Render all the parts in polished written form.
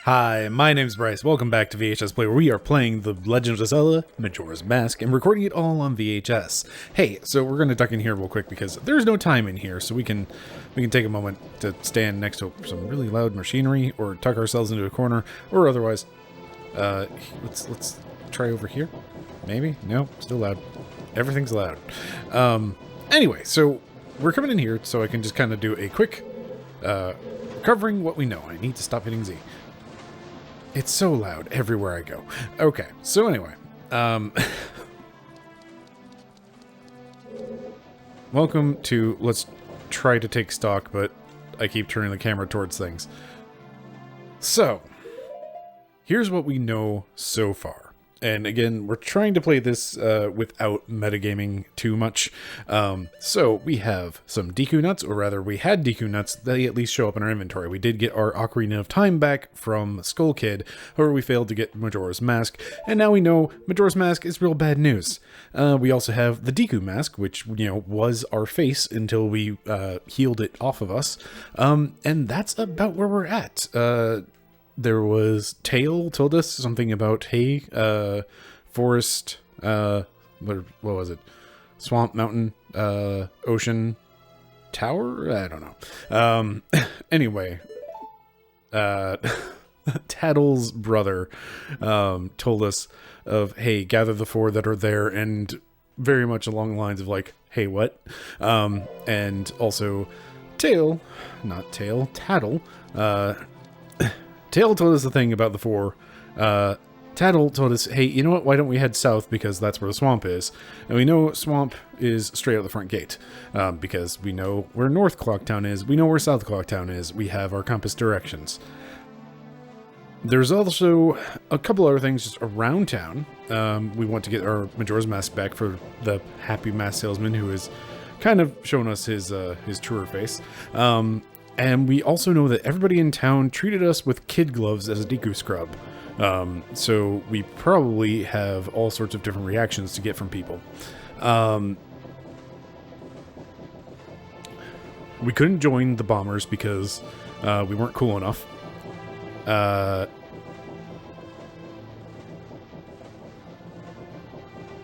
Hi, my name's Bryce. Welcome back to VHS Play, where we are playing the Legend of Zelda, Majora's Mask, and recording it all on VHS. Hey, so we're gonna duck in here real quick because there's no time in here, so we can take a moment to stand next to some really loud machinery, or tuck ourselves into a corner, or otherwise. Let's try over here. Maybe? No, still loud. Everything's loud. Anyway, so we're coming in here so I can just kind of do a quick covering what we know. I need to stop hitting Z. It's so loud everywhere I go. Okay, so anyway. Welcome to Let's Try to Take Stock, but I keep turning the camera towards things. So, here's what we know so far. And again, we're trying to play this without metagaming too much. So we have some Deku Nuts, or rather we had Deku Nuts. They at least show up in our inventory. We did get our Ocarina of Time back from Skull Kid. However, we failed to get Majora's Mask. And now we know Majora's Mask is real bad news. We also have the Deku Mask, which, you know, was our face until we healed it off of us. And that's about where we're at. There was Tail told us something about, hey, forest, what was it? Swamp, mountain, ocean, tower? I don't know. Anyway, Tattle's brother told us of, hey, gather the four that are there, and very much along the lines of like, hey, what? And also Tail, not Tail, Tattle, Tail told us the thing about the four. Tattle told us, hey, you know what? Why don't we head south, because that's where the swamp is. And we know swamp is straight out the front gate, because we know where North Clocktown is. We know where South Clocktown is. We have our compass directions. There's also a couple other things just around town. We want to get our Majora's Mask back for the happy mask salesman who has kind of shown us his truer face. And we also know that everybody in town treated us with kid gloves as a Deku scrub. So we probably have all sorts of different reactions to get from people. We couldn't join the bombers because we weren't cool enough.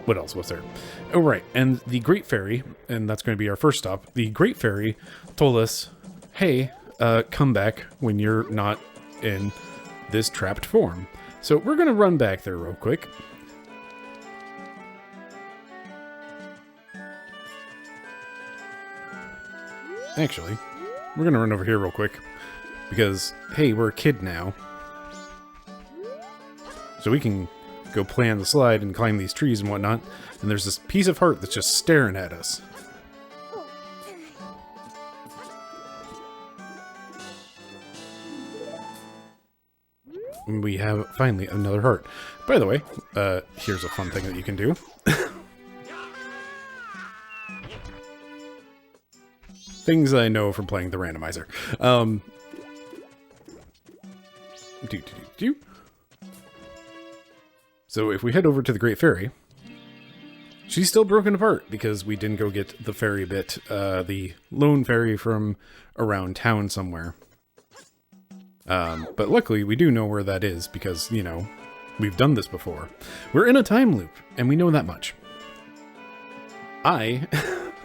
What else was there? Oh, right. And the Great Fairy, and that's going to be our first stop. The Great Fairy told us, hey, come back when you're not in this trapped form. So we're going to run back there real quick. Actually, we're going to run over here real quick because, hey, we're a kid now. So we can go play on the slide and climb these trees and whatnot. And there's this piece of heart that's just staring at us. We have finally another heart. By the way, here's a fun thing that you can do. Things I know from playing the randomizer. So if we head over to the Great Fairy, she's still broken apart because we didn't go get the fairy bit, the lone fairy from around town somewhere. But luckily, we do know where that is because, you know, we've done this before. We're in a time loop, and we know that much.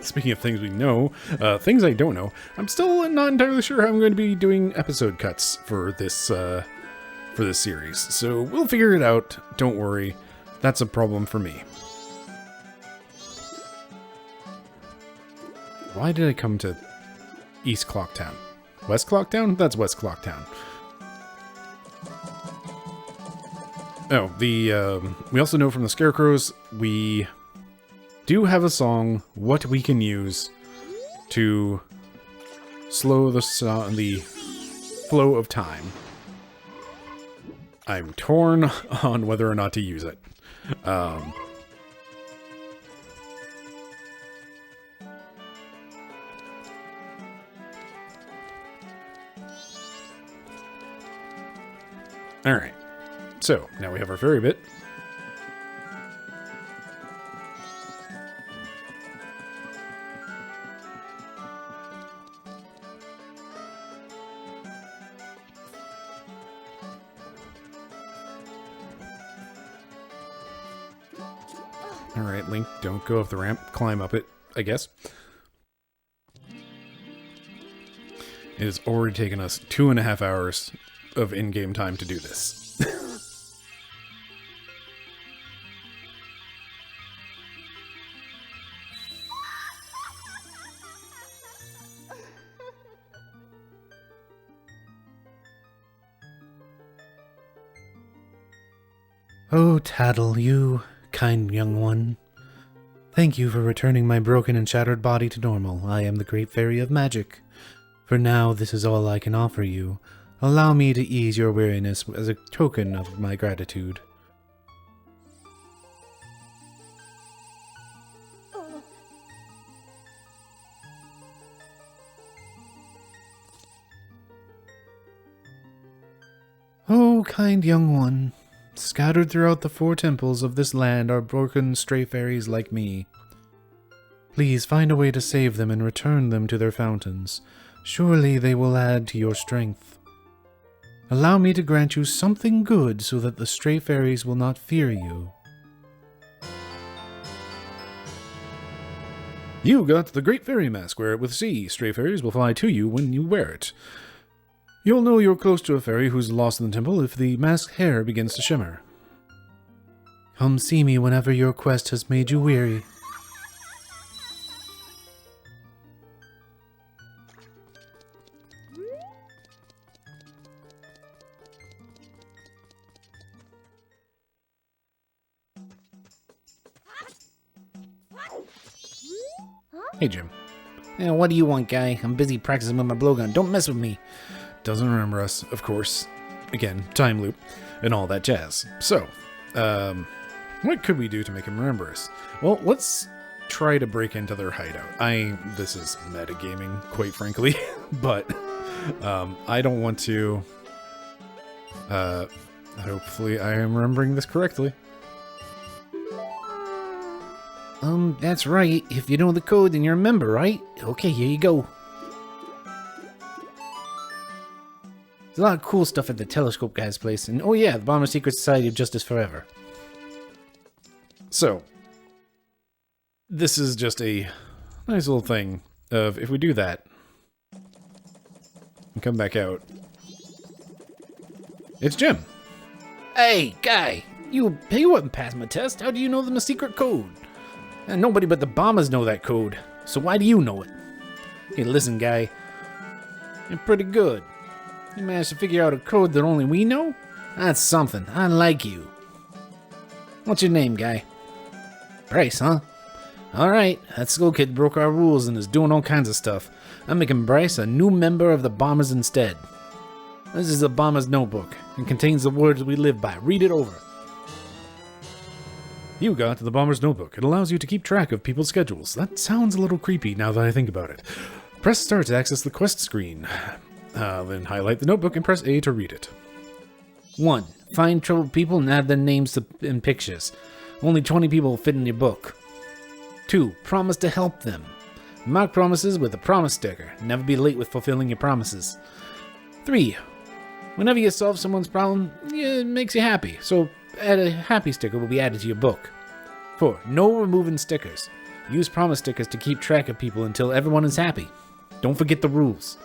Speaking of things we know, things I don't know, I'm still not entirely sure how I'm going to be doing episode cuts for this series. So we'll figure it out. Don't worry. That's a problem for me. Why did I come to East Clocktown? West Clocktown? That's West Clocktown. Oh, we also know from the Scarecrows, we do have a song, What We Can Use, to slow the flow of time. I'm torn on whether or not to use it. Alright. So, now we have our fairy bit. Alright, Link, don't go up the ramp. Climb up it, I guess. It has already taken us 2.5 hours of in-game time to do this. Oh, Tattle, you kind young one. Thank you for returning my broken and shattered body to normal. I am the Great Fairy of Magic. For now, this is all I can offer you. Allow me to ease your weariness as a token of my gratitude. Oh, kind young one. Scattered throughout the 4 temples of this land are broken stray fairies like me. Please find a way to save them and return them to their fountains. Surely they will add to your strength. Allow me to grant you something good so that the stray fairies will not fear you. You got the Great Fairy Mask. Wear it with C. Stray fairies will fly to you when you wear it. You'll know you're close to a fairy who's lost in the temple if the masked hair begins to shimmer. Come see me whenever your quest has made you weary. Hey, Jim. Yeah, what do you want, guy? I'm busy practicing with my blowgun. Don't mess with me. Doesn't remember us, of course. Again, time loop, and all that jazz. So, what could we do to make him remember us? Well, let's try to break into their hideout. This is metagaming, quite frankly, but, I don't want to, hopefully I am remembering this correctly. That's right. If you know the code, then you're a member, right? Okay, here you go. There's a lot of cool stuff at the telescope guy's place. And oh yeah, the Bomber Secret Society of Justice Forever. So, this is just a nice little thing of, if we do that, and come back out, it's Jim. Hey, guy! You wouldn't pass my test. How do you know the secret code? And nobody but the bombers know that code. So why do you know it? Hey, listen, guy. You're pretty good. You managed to figure out a code that only we know? That's something. I like you. What's your name, guy? Bryce, huh? Alright, that school kid broke our rules and is doing all kinds of stuff. I'm making Bryce a new member of the Bombers instead. This is the Bomber's notebook and contains the words we live by. Read it over. You got the Bomber's Notebook. It allows you to keep track of people's schedules. That sounds a little creepy now that I think about it. Press start to access the quest screen. Then highlight the notebook and press A to read it. 1. Find troubled people and add their names in pictures. Only 20 people fit in your book. 2. Promise to help them. Mark promises with a promise sticker. Never be late with fulfilling your promises. 3. Whenever you solve someone's problem, it makes you happy, so add a happy sticker will be added to your book. 4. No removing stickers. Use promise stickers to keep track of people until everyone is happy. Don't forget the rules.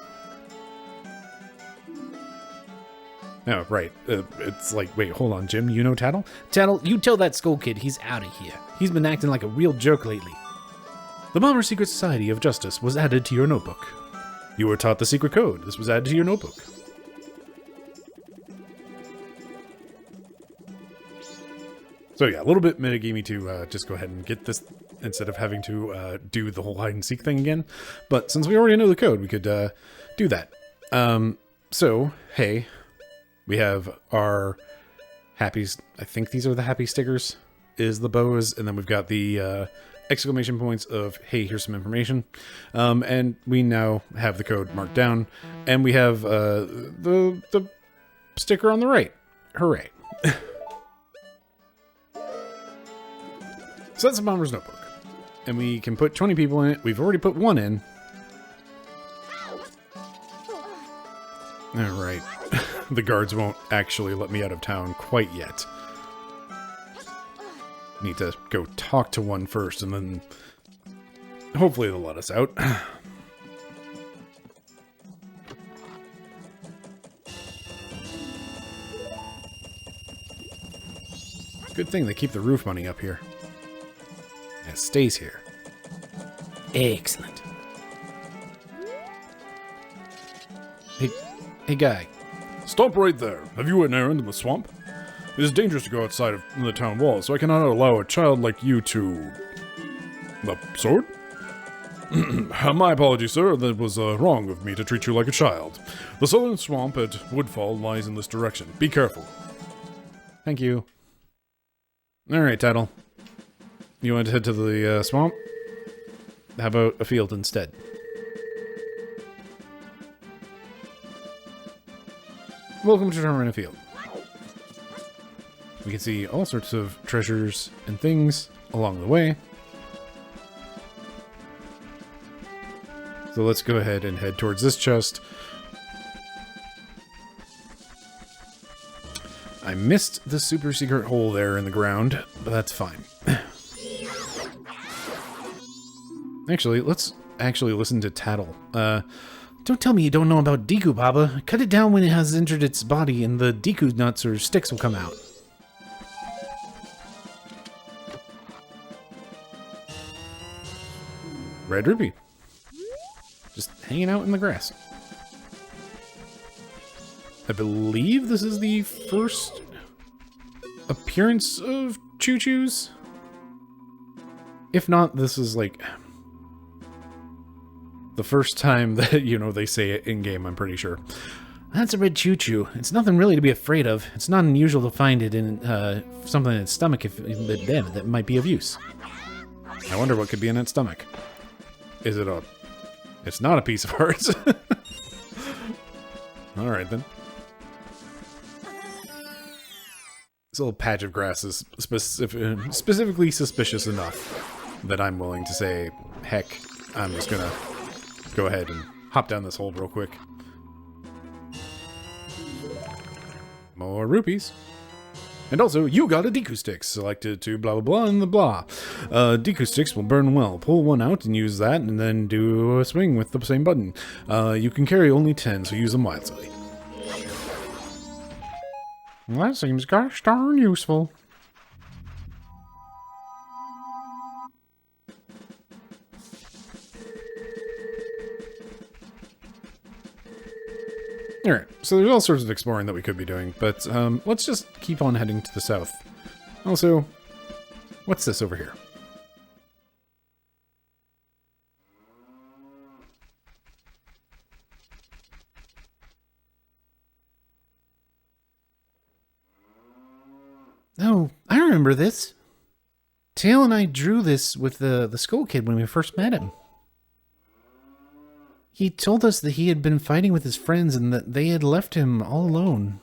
Oh, right. It's like, wait, hold on, Jim, you know Tattle? Tattle, you tell that school kid he's out of here. He's been acting like a real jerk lately. The Bomber Secret Society of Justice was added to your notebook. You were taught the secret code. This was added to your notebook. So yeah, a little bit metagamey to just go ahead and get this instead of having to do the whole hide and seek thing again. But since we already know the code, we could do that. So, hey, we have our happies. I think these are the happy stickers, is the bows. And then we've got the exclamation points of, hey, here's some information. And we now have the code marked down. And we have the sticker on the right. Hooray. So that's a Bomber's Notebook. And we can put 20 people in it. We've already put 1 in. Alright. The guards won't actually let me out of town quite yet. Need to go talk to one first, and then hopefully they'll let us out. Good thing they keep the roof money up here. And it stays here. Excellent. Hey guy. Stop right there. Have you an errand in the swamp? It is dangerous to go outside of the town walls, so I cannot allow a child like you to... The sword? My apologies, sir. That was wrong of me to treat you like a child. The southern swamp at Woodfall lies in this direction. Be careful. Thank you. Alright, Tattle. You want to head to the swamp? How about a field instead? Welcome to Termina Field. We can see all sorts of treasures and things along the way. So let's go ahead and head towards this chest. I missed the super secret hole there in the ground, but that's fine. Actually, let's listen to Tattle. Don't tell me you don't know about Deku, Baba. Cut it down when it has injured its body and the Deku nuts or sticks will come out. Red Ruby. Just hanging out in the grass. I believe this is the first appearance of Choo-Choo's. If not, this is like the first time that, you know, they say it in-game, I'm pretty sure. That's a red choo-choo. It's nothing really to be afraid of. It's not unusual to find it in something in its stomach that might be of use. I wonder what could be in its stomach. Is it a... It's not a piece of art. Alright then. This little patch of grass is specifically suspicious enough that I'm willing to say, heck, I'm just gonna go ahead and hop down this hole real quick. More rupees. And also, you got a Deku stick. Selected to blah blah blah and the blah. Deku sticks will burn well. Pull one out and use that, and then do a swing with the same button. You can carry only 10, so use them wisely. Well, that seems gosh darn useful. Alright, so there's all sorts of exploring that we could be doing, but let's just keep on heading to the south. Also, what's this over here? Oh, I remember this. Tail and I drew this with the Skull Kid when we first met him. He told us that he had been fighting with his friends and that they had left him all alone.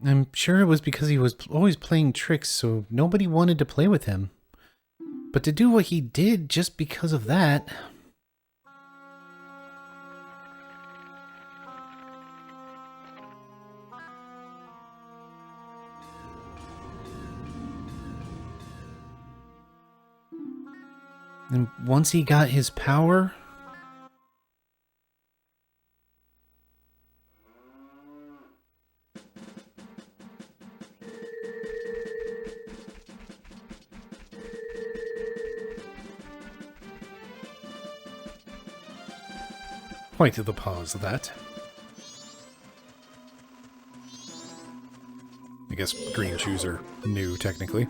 I'm sure it was because he was always playing tricks, so nobody wanted to play with him. But to do what he did just because of that... And once he got his power... Quite the pause of that. I guess green shoes are new, technically.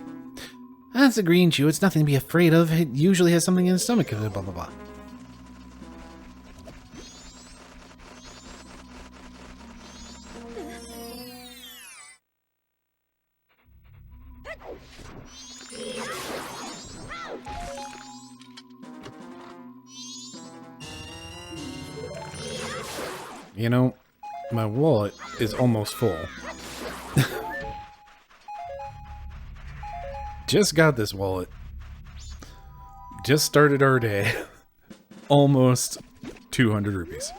That's a green shoe. It's nothing to be afraid of. It usually has something in its stomach. Blah, blah, blah. You know, my wallet is almost full. Just got this wallet. Just started our day. Almost 200 rupees.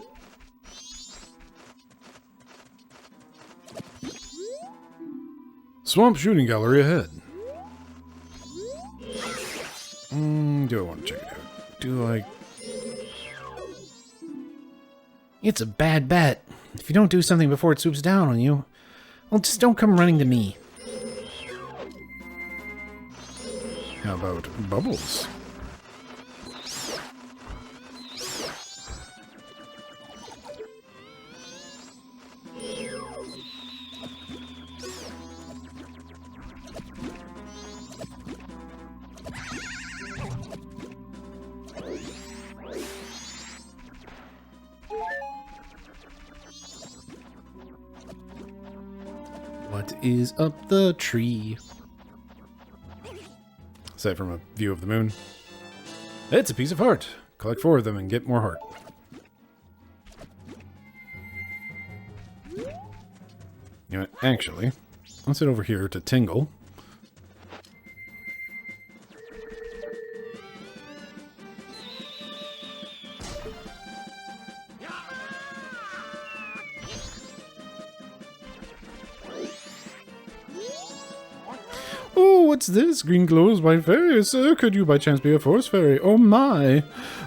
Swamp shooting gallery ahead. Do I want to check it out? Do I? It's a bad bet. If you don't do something before it swoops down on you, well, just don't come running to me. How about bubbles? What is up the tree? Aside from a view of the moon. It's a piece of heart. Collect 4 of them and get more heart. You know what? Actually, let's head over here to Tingle. Oh, what's this? Green glows white fairy. Sir, could you by chance be a forest fairy? Oh my!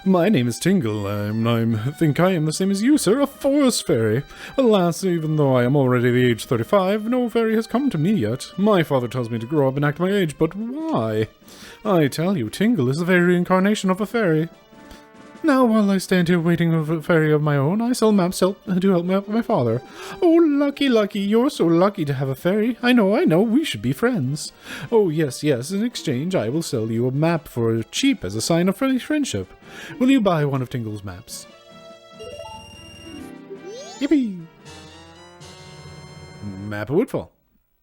My name is Tingle. I think I am the same as you, sir, a forest fairy. Alas, even though I am already the age 35, no fairy has come to me yet. My father tells me to grow up and act my age, but why? I tell you, Tingle is the very reincarnation of a fairy. Now, while I stand here waiting for a fairy of my own, I sell maps to help me out my father. Oh, lucky, lucky, you're so lucky to have a fairy. I know, we should be friends. Oh, yes, in exchange, I will sell you a map for cheap as a sign of friendship. Will you buy one of Tingle's maps? Yippee! Map of Woodfall.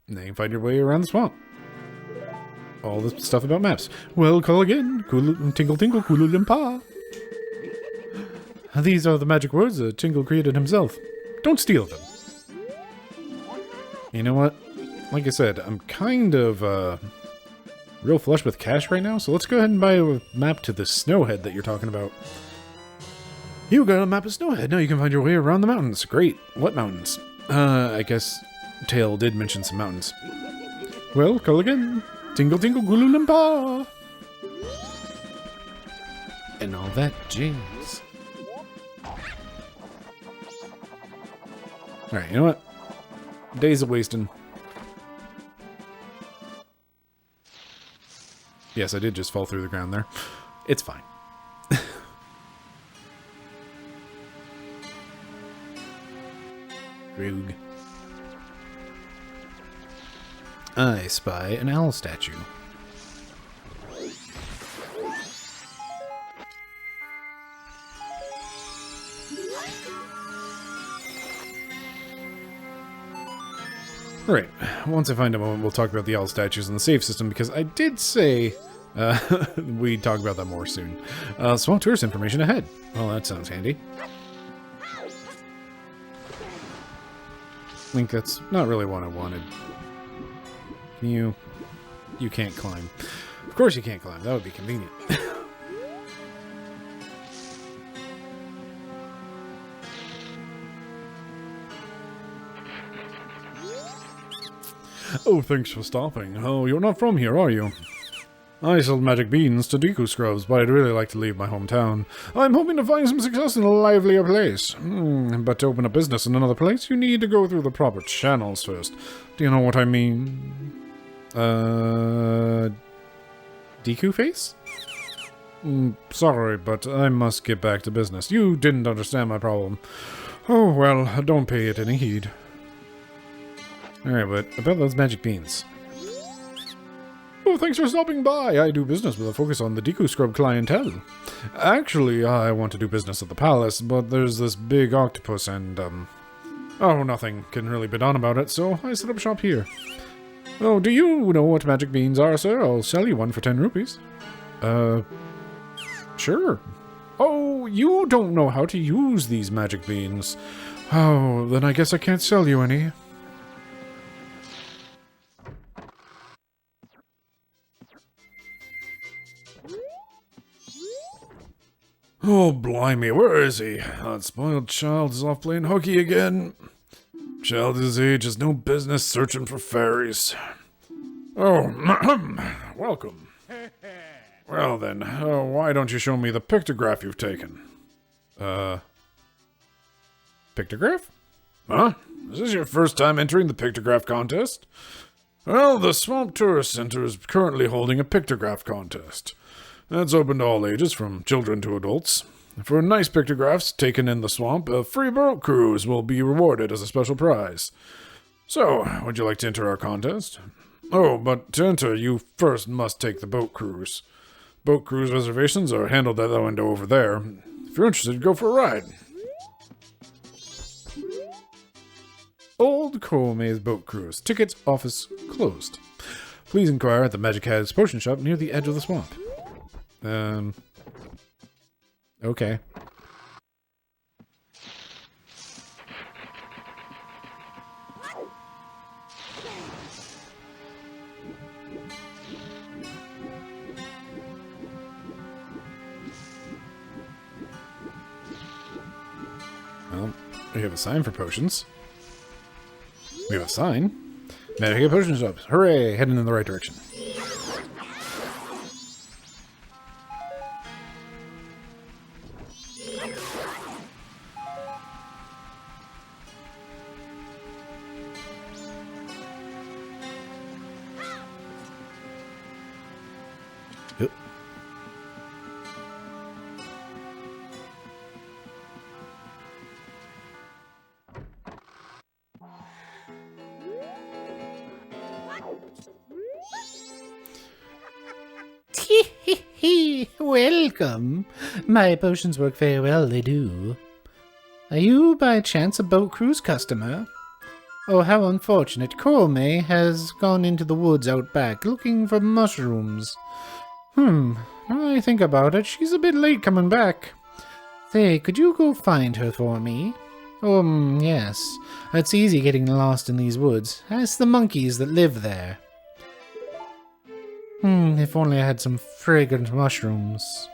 Now you can find your way around the swamp. All the stuff about maps. Well, call again. Tingle, tingle, Kululimpa. These are the magic words that Tingle created himself. Don't steal them. You know what? Like I said, I'm kind of real flush with cash right now, so let's go ahead and buy a map to the Snowhead that you're talking about. You got a map of Snowhead. Now you can find your way around the mountains. Great. What mountains? I guess Tail did mention some mountains. Well, call again. Tingle, tingle, Gululimpa. And all that jazz. Alright, you know what? Days of wasting. Yes, I did just fall through the ground there. It's fine. Rogue. I spy an owl statue. Alright, once I find a moment, we'll talk about the owl statues and the save system, because I did say we'd talk about that more soon. Swamp tourist information ahead. Well, that sounds handy. Link, that's not really what I wanted. You can't climb. Of course you can't climb. That would be convenient. Oh, thanks for stopping. Oh, you're not from here, are you? I sold magic beans to Deku Scrubs, but I'd really like to leave my hometown. I'm hoping to find some success in a livelier place. But to open a business in another place, you need to go through the proper channels first. Do you know what I mean? Deku face? Sorry, but I must get back to business. You didn't understand my problem. Oh, well, don't pay it any heed. Alright, but about those magic beans. Oh, thanks for stopping by. I do business with a focus on the Deku Scrub clientele. Actually, I want to do business at the palace, but there's this big octopus and, oh, nothing can really be done about it, so I set up shop here. Oh, do you know what magic beans are, sir? I'll sell you one for 10 rupees. Sure. Oh, you don't know how to use these magic beans. Oh, then I guess I can't sell you any. Oh, blimey, where is he? That spoiled child is off playing hooky again. Child his age has no business searching for fairies. Oh, welcome. Well then, why don't you show me the pictograph you've taken? Pictograph? Huh? Is this your first time entering the pictograph contest? Well, the Swamp Tourist Center is currently holding a pictograph contest. That's open to all ages, from children to adults. For nice pictographs taken in the swamp, a free boat cruise will be rewarded as a special prize. So, would you like to enter our contest? Oh, but to enter, you first must take the boat cruise. Boat cruise reservations are handled at that window over there. If you're interested, go for a ride. Old Kome's boat cruise. Tickets office closed. Please inquire at the Magic Hat's potion shop near the edge of the swamp. Okay. Well, we have a sign for potions. We have a sign. Magic potion shops. Hooray! Heading in the right direction. Yep. Welcome. My potions work very well, they do. Are you by chance a boat cruise customer? Oh, how unfortunate. Kome has gone into the woods out back looking for mushrooms. Now I think about it, she's a bit late coming back. Say, could you go find her for me? Yes. It's easy getting lost in these woods. Ask the monkeys that live there. If only I had some fragrant mushrooms.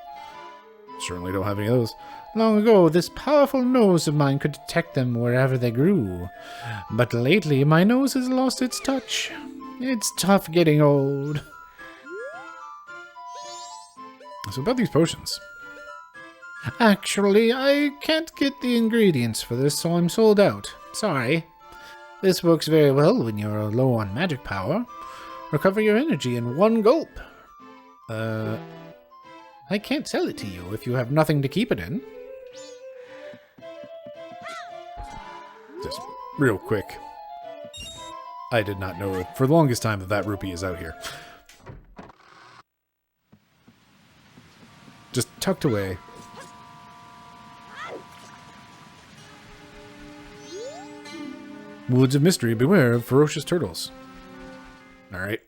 Certainly don't have any of those. Long ago, this powerful nose of mine could detect them wherever they grew. But lately, my nose has lost its touch. It's tough getting old. So about these potions. Actually, I can't get the ingredients for this, so I'm sold out. Sorry. This works very well when you're low on magic power. Recover your energy in one gulp. I can't sell it to you if you have nothing to keep it in. Just real quick. I did not know for the longest time that rupee is out here. Just tucked away. Woods of mystery, beware of ferocious turtles. Alright.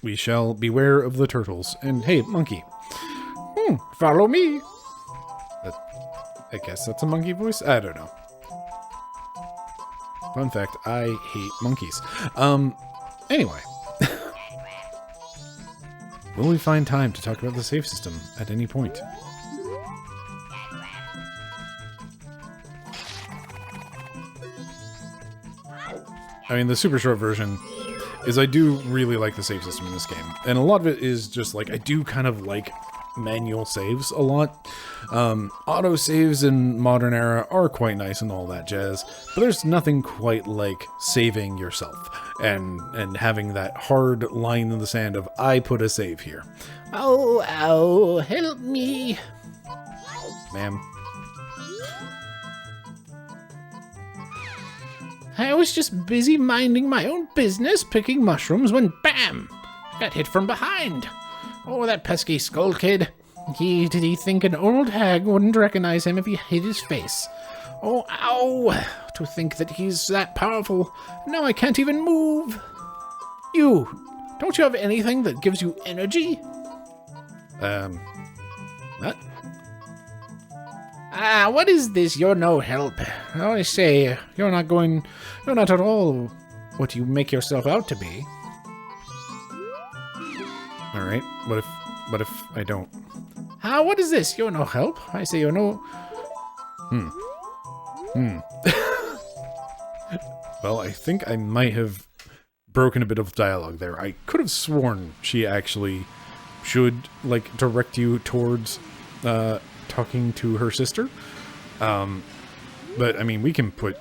We shall beware of the turtles. And hey, monkey. Follow me. I guess that's a monkey voice? I don't know. Fun fact, I hate monkeys. Anyway. Will we find time to talk about the save system at any point? I mean, the super short version is I do really like the save system in this game. And a lot of it is just like, I do kind of like manual saves a lot. Auto saves in modern era are quite nice and all that jazz, but there's nothing quite like saving yourself and having that hard line in the sand of, I put a save here. Oh, ow, help me. Ma'am. I was just busy minding my own business, picking mushrooms, when BAM! I got hit from behind. Oh, that pesky skull kid. Did he think an old hag wouldn't recognize him if he hid his face? Oh, ow! To think that he's that powerful. Now I can't even move. You, don't you have anything that gives you energy? What? Ah, what is this? You're no help. I say, you're not at all what you make yourself out to be. Alright, what if I don't? Ah, what is this? You're no help. I say you're no... Well, I think I might have broken a bit of dialogue there. I could have sworn she actually should, like, direct you towards, talking to her sister. But, I mean, we can put,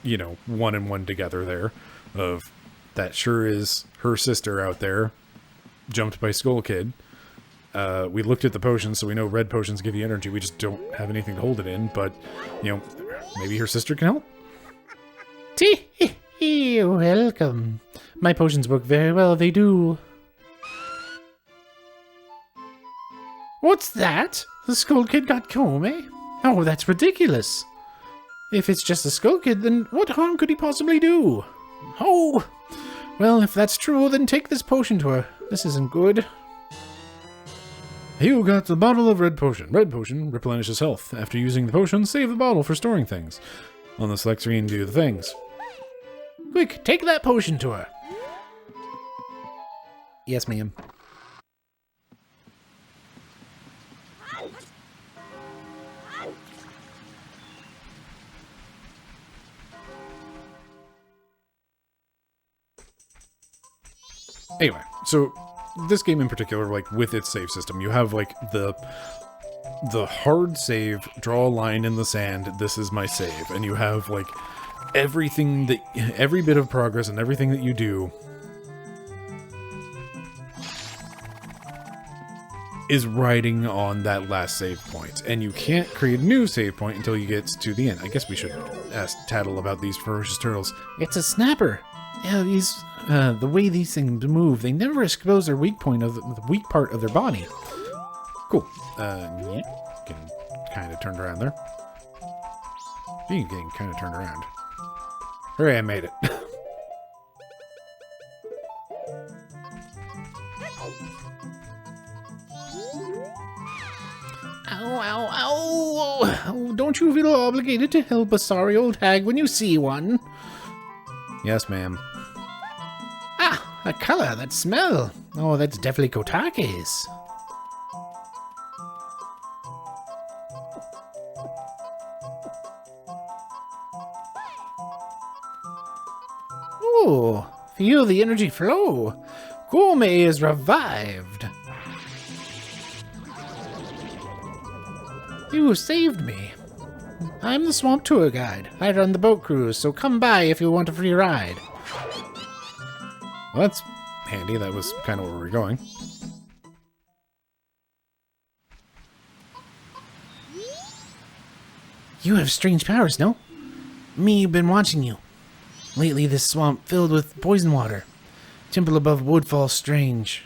you know, one and one together there of that sure is her sister out there, jumped by Skull Kid. We looked at the potions, so we know red potions give you energy. We just don't have anything to hold it in, but, you know, maybe her sister can help? You're welcome. My potions work very well, they do. What's that? The Skull Kid got Kome? Oh, that's ridiculous. If it's just a Skull Kid, then what harm could he possibly do? Oh! Well, if that's true, then take this potion to her. This isn't good. You got the bottle of red potion. Red potion replenishes health. After using the potion, save the bottle for storing things. On the select screen, do the things. Quick, take that potion to her. Yes, ma'am. Anyway, so this game in particular, like with its save system, you have like the hard save, draw a line in the sand, this is my save, and you have like everything that, every bit of progress and everything that you do is riding on that last save point, and you can't create a new save point until you get to the end. I guess we should ask Tattle about these ferocious turtles. It's a snapper. Yeah, the way these things move, they never expose their weak point of the weak part of their body. Cool. Yeah, can kind of turned around there. You can kind of turned around. Hooray, I made it. Ow, ow, ow! Oh, don't you feel obligated to help a sorry old hag when you see one? Yes, ma'am. Ah, that color, that smell. Oh, that's definitely Kotake's. Oh, feel the energy flow. Kome is revived. You saved me. I'm the swamp tour guide. I run the boat cruise, so come by if you want a free ride. Well, that's handy. That was kind of where we were going. You have strange powers, no? Me, been watching you. Lately, this swamp filled with poison water. Temple above woodfall strange.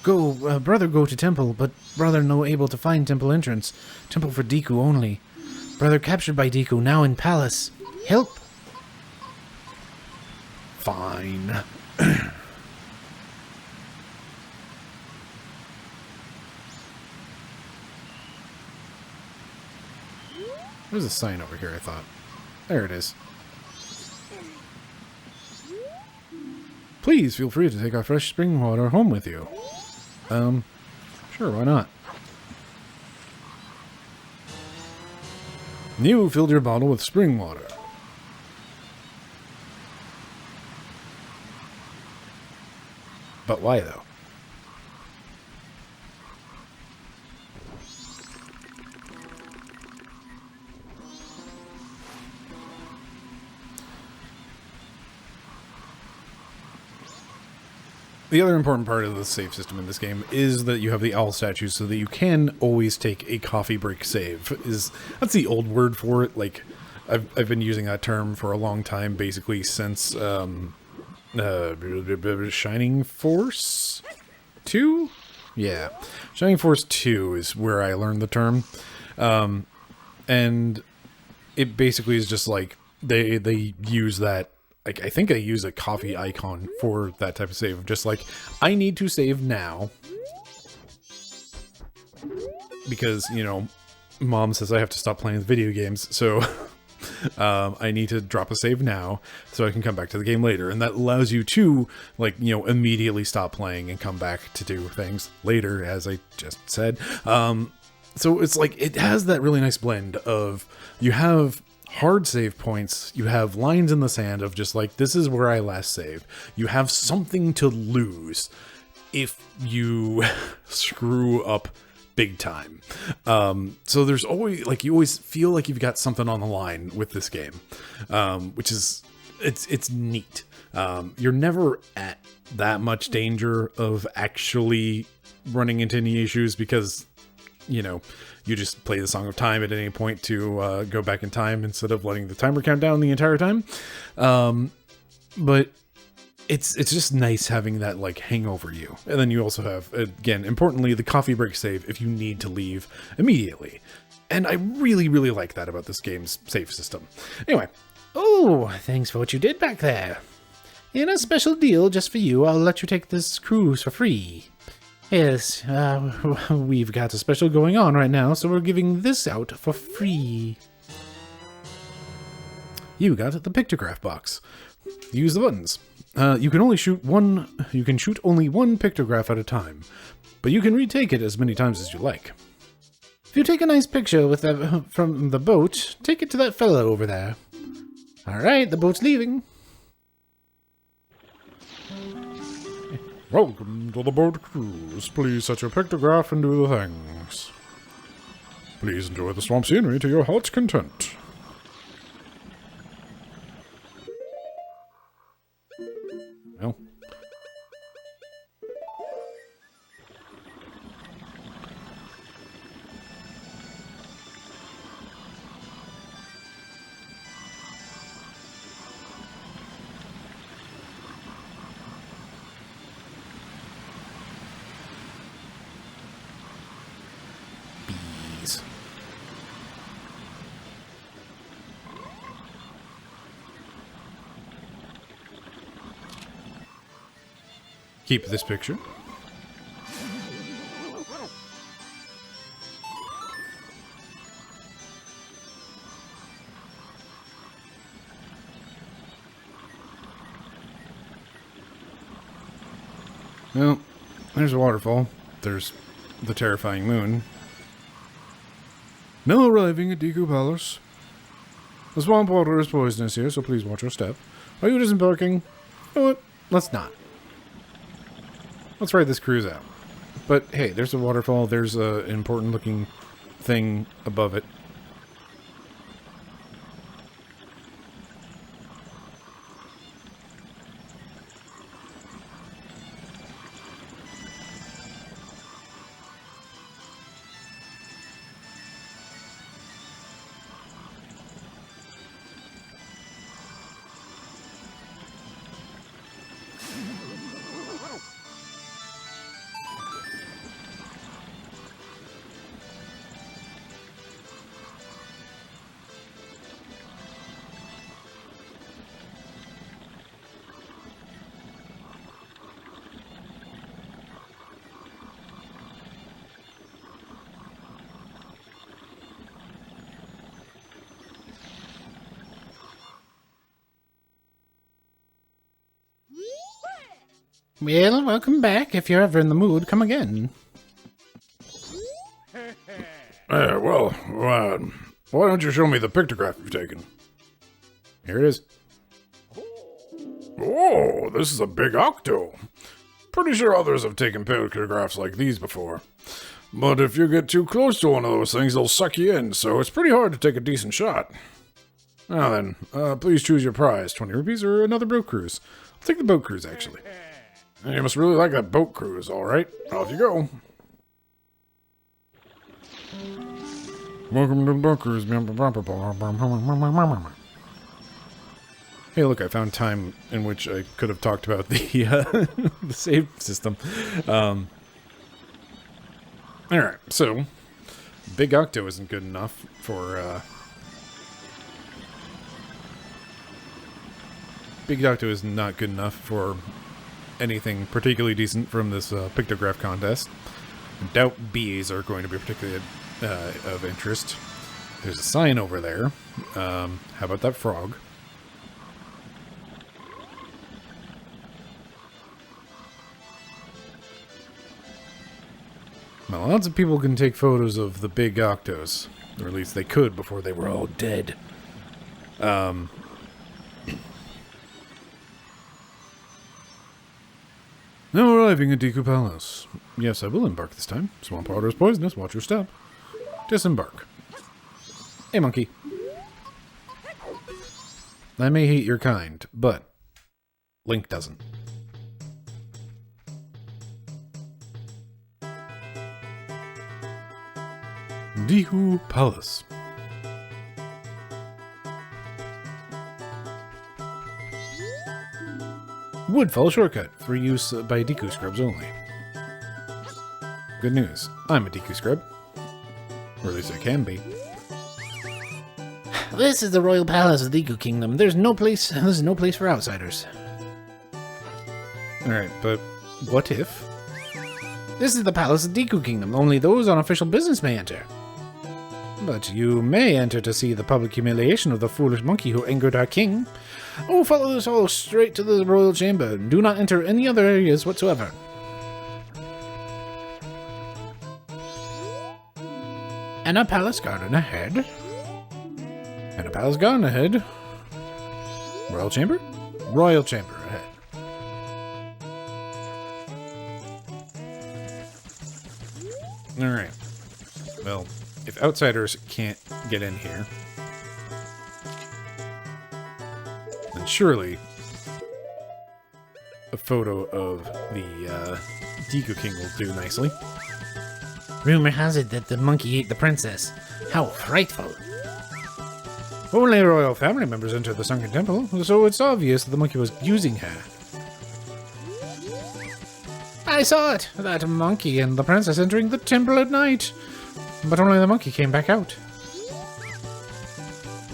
Brother go to temple, but brother no able to find temple entrance. Temple for Deku only. Brother captured by Deku, now in palace. Help! Fine. There's a sign over here, I thought. There it is. Please feel free to take our fresh spring water home with you. Sure, why not? You filled your bottle with spring water. But why, though? The other important part of the save system in this game is that you have the owl statues so that you can always take a coffee break save. That's the old word for it. Like, I've been using that term for a long time, basically since Shining Force 2? Yeah. Shining Force 2 is where I learned the term. And it basically is just like, they use that. Like, I think I use a coffee icon for that type of save. Just like, I need to save now. Because, you know, Mom says I have to stop playing video games. So, I need to drop a save now so I can come back to the game later. And that allows you to, like, you know, immediately stop playing and come back to do things later, as I just said. So it's like, it has that really nice blend of, you have hard save points, you have lines in the sand of just like, this is where I last saved. You have something to lose if you screw up big time. So there's always, like, you always feel like you've got something on the line with this game, which is, it's neat. You're never at that much danger of actually running into any issues because, you know, you just play the Song of Time at any point to go back in time instead of letting the timer count down the entire time. But it's just nice having that, like, hang over you. And then you also have, again, importantly, the coffee break save if you need to leave immediately. And I really, really like that about this game's save system. Anyway. Oh, thanks for what you did back there. In a special deal just for you, I'll let you take this cruise for free. Yes, we've got a special going on right now, so we're giving this out for free. You got the pictograph box. Use the buttons. You can shoot only one pictograph at a time, but you can retake it as many times as you like. If you take a nice picture with from the boat, take it to that fellow over there. All right, the boat's leaving. Welcome to the boat cruise. Please set your pictograph and do the things. Please enjoy the swamp scenery to your heart's content. Well. Keep this picture. Well, there's a waterfall. There's the terrifying moon. Now arriving at Deku Palace. The swamp water is poisonous here, so please watch your step. Are you disembarking? You know what? Let's not. Let's ride this cruise out. But hey, there's a waterfall. There's an important looking thing above it. Well, welcome back. If you're ever in the mood, come again. Why don't you show me the pictograph you've taken? Here it is. Oh, this is a big octo. Pretty sure others have taken pictographs like these before. But if you get too close to one of those things, they'll suck you in, so it's pretty hard to take a decent shot. Now then, please choose your prize, 20 rupees or another boat cruise. I'll take the boat cruise, actually. And you must really like that boat cruise, alright? Off you go. Welcome to the boat cruise. Hey, look, I found time in which I could have talked about the, the save system. Alright, so, Big Octo isn't good enough for, Big Octo is not good enough for anything particularly decent from this pictograph contest. I doubt bees are going to be particularly of interest. There's a sign over there. How about that frog? Well, lots of people can take photos of the big octos. Or at least they could before they were all dead. Now arriving at Deku Palace. Yes, I will embark this time. Swamp water is poisonous. Watch your step. Disembark. Hey, monkey. I may hate your kind, but Link doesn't. Deku Palace. Woodfall shortcut for use by Deku scrubs only. Good news. I'm a Deku scrub. Or at least I can be. This is the royal palace of the Deku Kingdom. There's no place for outsiders. Alright, but what if? This is the palace of Deku Kingdom. Only those on official business may enter. But you may enter to see the public humiliation of the foolish monkey who angered our king. Oh, follow this all straight to the royal chamber. Do not enter any other areas whatsoever. And a palace garden ahead. And a palace garden ahead. Royal chamber? Royal chamber ahead. Alright. Well, if outsiders can't get in here, then surely a photo of the Deku King will do nicely. Rumor has it that the monkey ate the princess. How frightful. Only royal family members enter the sunken temple, so it's obvious that the monkey was using her. I saw it! That monkey and the princess entering the temple at night. But only the monkey came back out.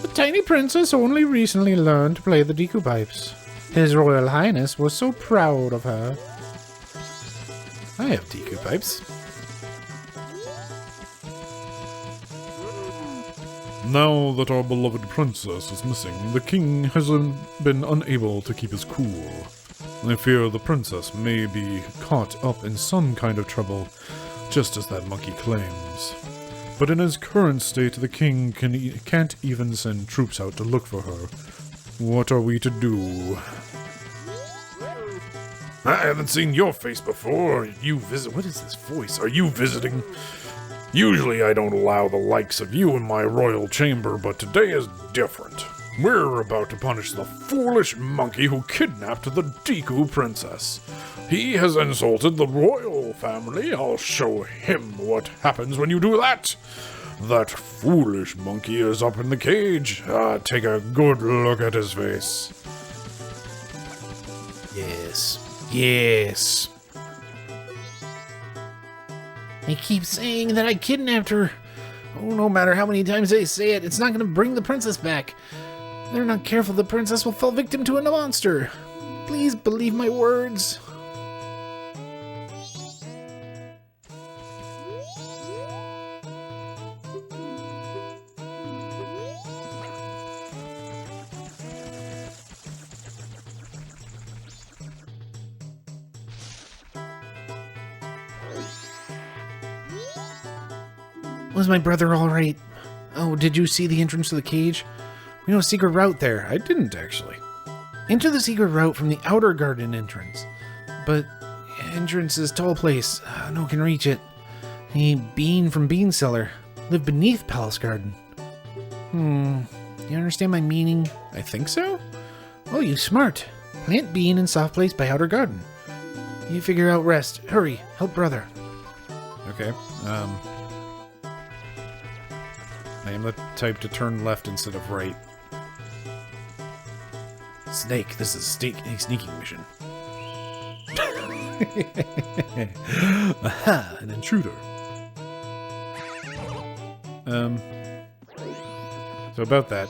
The tiny princess only recently learned to play the Deku pipes. His Royal Highness was so proud of her. I have Deku pipes. Now that our beloved princess is missing, the king has been unable to keep his cool. I fear the princess may be caught up in some kind of trouble, just as that monkey claims. But in his current state, the king can't even send troops out to look for her. What are we to do? I haven't seen your face before. You visit. What is this voice? Are you visiting? Usually I don't allow the likes of you in my royal chamber, but today is different. We're about to punish the foolish monkey who kidnapped the Deku princess. He has insulted the royal family. I'll show him what happens when you do that. That foolish monkey is up in the cage. Take a good look at his face. Yes. Yes. They keep saying that I kidnapped her. Oh, no matter how many times they say it, it's not going to bring the princess back. If they're not careful, the princess will fall victim to a monster. Please believe my words. Was my brother all right? Oh, did you see the entrance to the cage? We know a secret route there. I didn't, actually. Enter the secret route from the outer garden entrance. But entrance is tall place. No one can reach it. A bean from Bean Cellar. Live beneath Palace Garden. You understand my meaning? I think so? Oh, you smart. Plant bean in soft place by outer garden. You figure out rest. Hurry, help brother. Okay, I am the type to turn left instead of right. Snake, this is a sneaking mission. Aha, an intruder. So about that.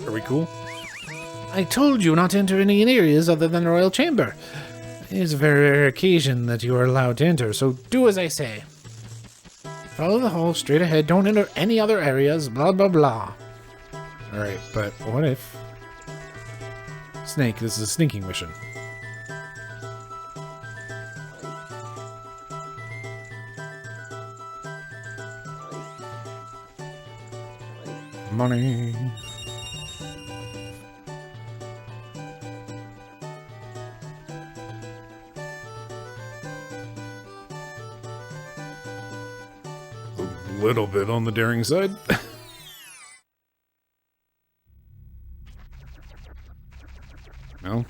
Are we cool? I told you not to enter any areas other than the royal chamber. It is a very rare occasion that you are allowed to enter, so do as I say. Follow the hall straight ahead, don't enter any other areas, blah blah blah. Alright, but what if... Snake, this is a sneaking mission. Money. A little bit on the daring side. No?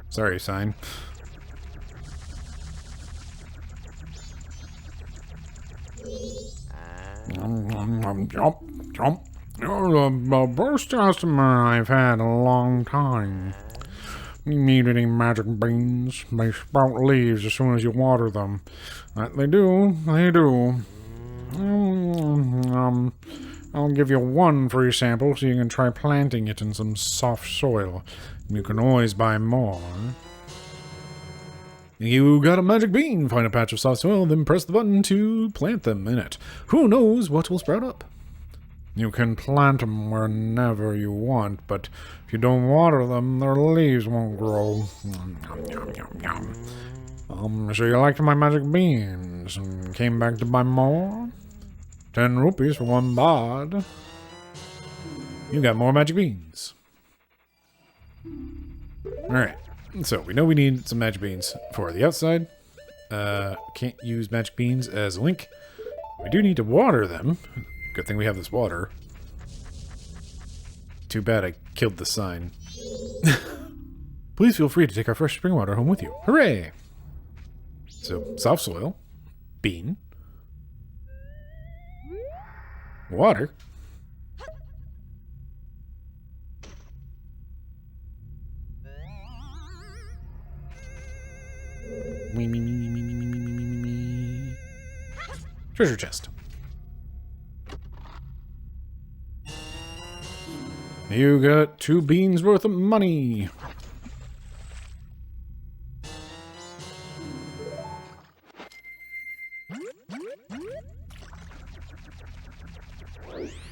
Sorry, sign. You're the best customer I've had in a long time. You need any magic beans? They sprout leaves as soon as you water them. That they do, they do. I'll give you one free sample so you can try planting it in some soft soil. You can always buy more. You got a magic bean. Find a patch of soft soil, then press the button to plant them in it. Who knows what will sprout up? You can plant them whenever you want, but if you don't water them, their leaves won't grow. So you liked my magic beans and came back to buy more? 10 rupees for 1 baht. You got more magic beans. Alright, so we know we need some magic beans for the outside. Can't use magic beans as a link. We do need to water them. Good thing we have this water. Too bad I killed the sign. Please feel free to take our fresh spring water home with you. Hooray! So, soft soil. Bean. Water. Me. Treasure chest. You got 2 beans worth of money.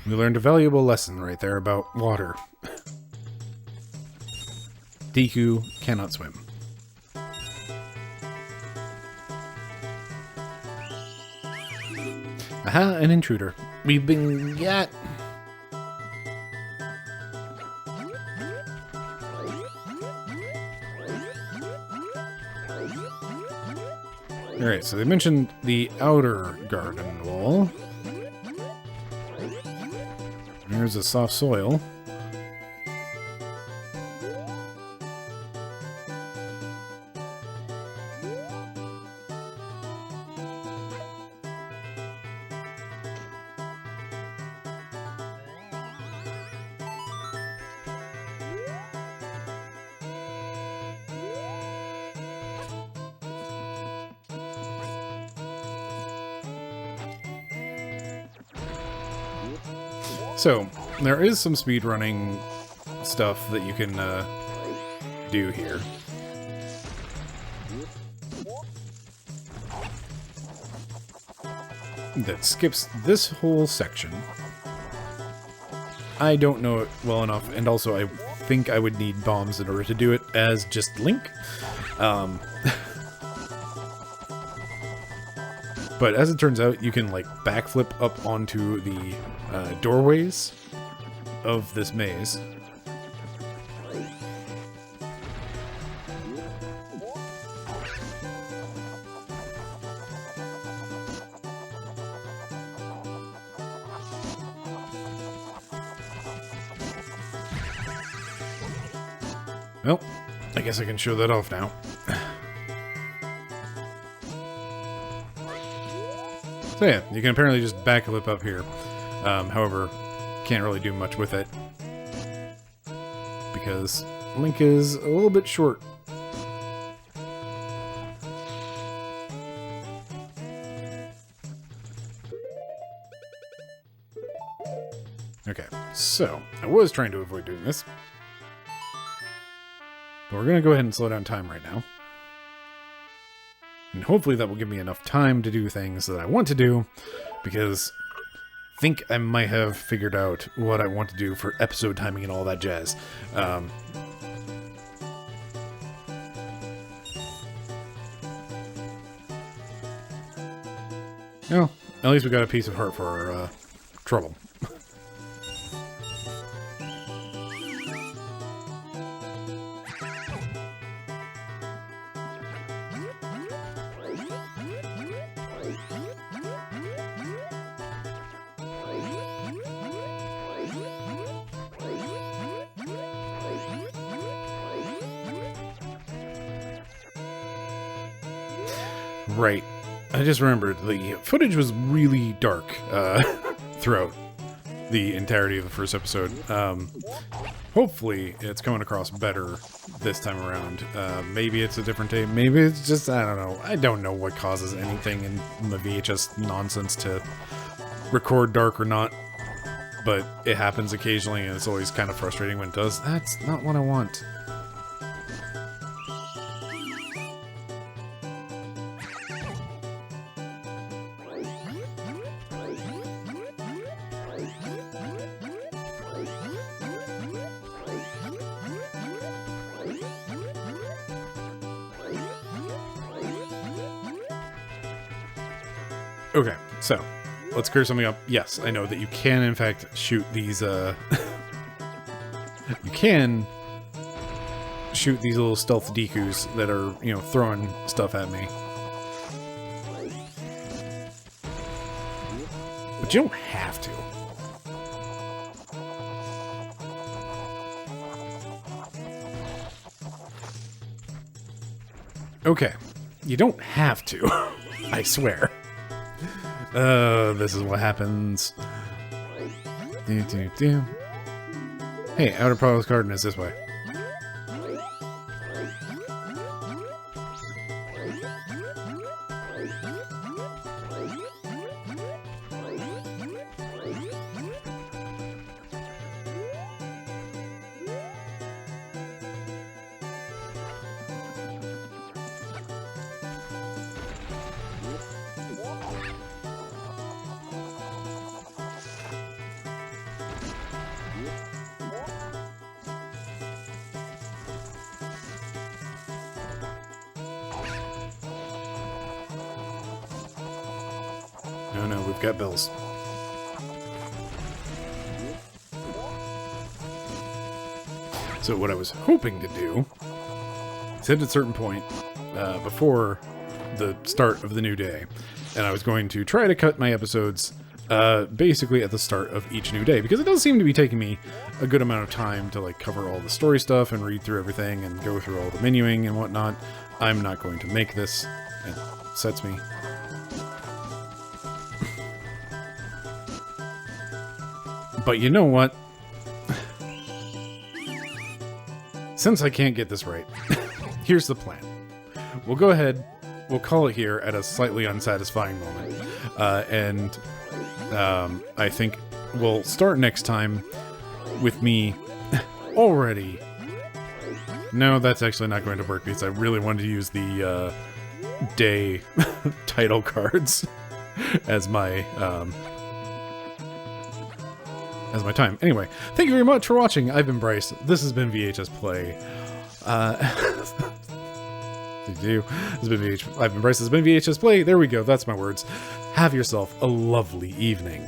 We learned a valuable lesson right there about water. Deku cannot swim. Aha, an intruder. We've been got. Alright, so they mentioned the outer garden wall. There's a soft soil. So, there is some speedrunning stuff that you can do here. That skips this whole section. I don't know it well enough, and also I think I would need bombs in order to do it as just Link. But as it turns out, you can like backflip up onto the doorways of this maze. Well, I guess I can show that off now. So yeah, you can apparently just backflip up here. However, can't really do much with it because Link is a little bit short. Okay, so I was trying to avoid doing this. But we're going to go ahead and slow down time right now. And hopefully that will give me enough time to do things that I want to do, because I think I might have figured out what I want to do for episode timing and all that jazz. Well, at least we got a piece of heart for our trouble. Right. I just remembered the footage was really dark throughout the entirety of the first episode. Hopefully it's coming across better this time around. Maybe it's a different tape. Maybe it's just, I don't know. I don't know what causes anything in the VHS nonsense to record dark or not. But it happens occasionally, and it's always kind of frustrating when it does. That's not what I want. Okay, so let's clear something up. Yes, I know that you can, in fact, shoot these, you can shoot these little stealth Dekus that are, you know, throwing stuff at me. But you don't have to. Okay, you don't have to, I swear. This is what happens. Hey, Outer Palace Garden is this way. No, we've got bills. So what I was hoping to do is hit at a certain point before the start of the new day, and I was going to try to cut my episodes basically at the start of each new day, because it does seem to be taking me a good amount of time to like cover all the story stuff and read through everything and go through all the menuing and whatnot. I'm not going to make this. It upsets me. But you know what? Since I can't get this right, here's the plan. We'll go ahead, we'll call it here at a slightly unsatisfying moment. I think we'll start next time with me already. No, that's actually not going to work because I really wanted to use the day title cards as my time. Anyway, thank you very much for watching. I've been Bryce. This has been VHS Play. do. I've been Bryce. This has been VHS Play. There we go. That's my words. Have yourself a lovely evening.